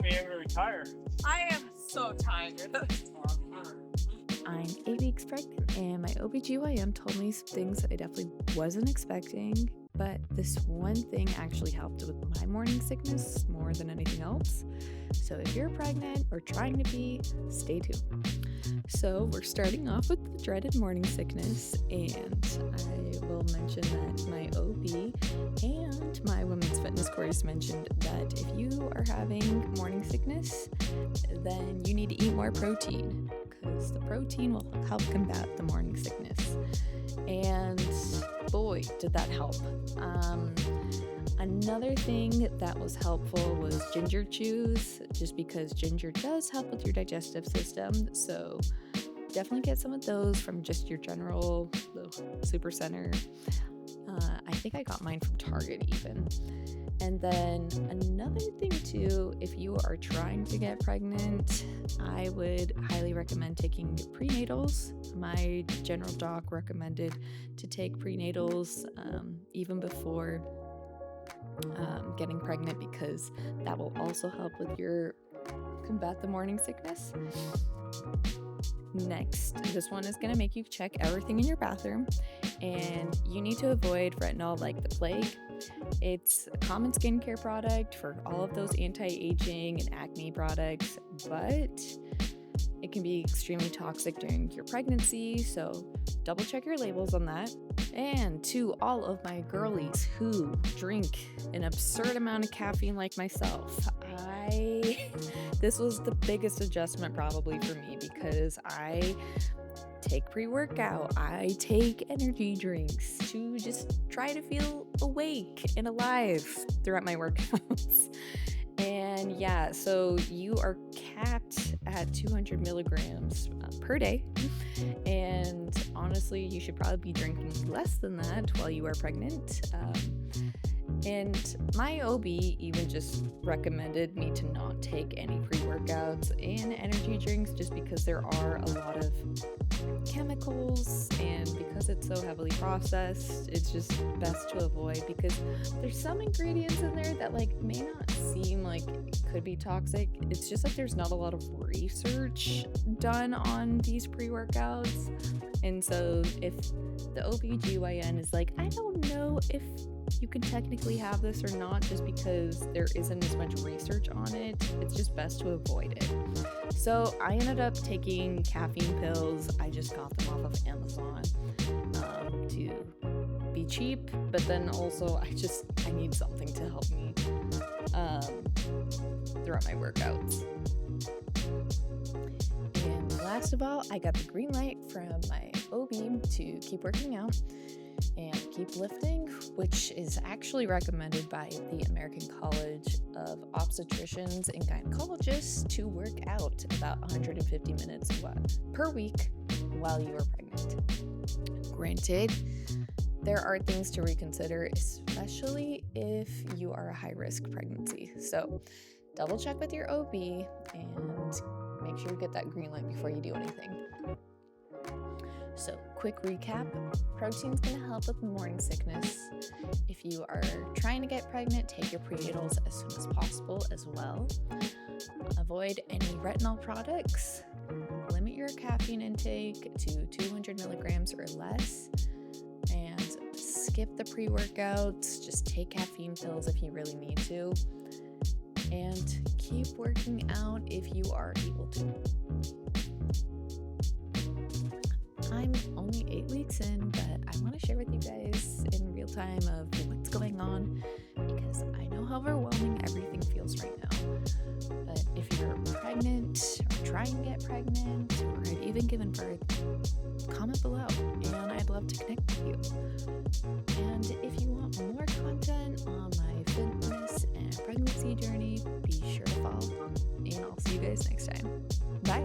me able to retire. I am so tired. I'm 8 weeks pregnant, and my OBGYN told me some things that I definitely wasn't expecting, but this one thing actually helped with my morning sickness more than anything else. So if you're pregnant or trying to be, stay tuned. So we're starting off with the dreaded morning sickness, and I will mention that my OB and my women's fitness course mentioned that if you are having morning sickness, then you need to eat more protein, because the protein will help combat the morning sickness. And boy, did that help. Another thing that was helpful was ginger chews, just because ginger does help with your digestive system. So definitely get some of those from just your general super center. I think I got mine from Target even. And then another thing too, if you are trying to get pregnant, I would highly recommend taking prenatals. My general doc recommended to take prenatals even before getting pregnant, because that will also help with your combat the morning sickness. Next, this one is going to make you check everything in your bathroom, and you need to avoid retinol like the plague. It's a common skincare product for all of those anti-aging and acne products, but it can be extremely toxic during your pregnancy, so double check your labels on that. And to all of my girlies who drink an absurd amount of caffeine like myself, this was the biggest adjustment probably for me, because I take pre-workout, I take energy drinks to just try to feel awake and alive throughout my workouts. And yeah, so you are capped at 200 milligrams per day. And honestly, you should probably be drinking less than that while you are pregnant. And my OB even just recommended me to not take any pre-workouts and energy drinks, just because there are a lot of chemicals, and because it's so heavily processed, it's just best to avoid, because there's some ingredients in there that may not seem like it could be toxic. It's just that there's not a lot of research done on these pre-workouts. And so if the OBGYN is like, I don't know if you can technically have this or not, just because there isn't as much research on it, it's just best to avoid it. So I ended up taking caffeine pills. I just got them off of Amazon to be cheap, but then also I need something to help me throughout my workouts. And last of all, I got the green light from my OB to keep working out and keep lifting, which is actually recommended by the American College of Obstetricians and Gynecologists to work out about 150 minutes per week while you are pregnant. Granted, there are things to reconsider, especially if you are a high-risk pregnancy. So double check with your OB and make sure you get that green light before you do anything. So, quick recap, protein's going to help with morning sickness. If you are trying to get pregnant, take your prenatals as soon as possible as well. Avoid any retinol products. Limit your caffeine intake to 200 milligrams or less. And skip the pre-workouts. Just take caffeine pills if you really need to. And keep working out if you are able to. I'm only 8 weeks in, but I want to share with you guys in real time of what's going on, because I know how overwhelming everything feels right now. But if you're pregnant or trying to get pregnant or have even given birth, comment below and I'd love to connect with you. And if you want more content on my fitness and pregnancy journey, be sure to follow along, and I'll see you guys next time. Bye!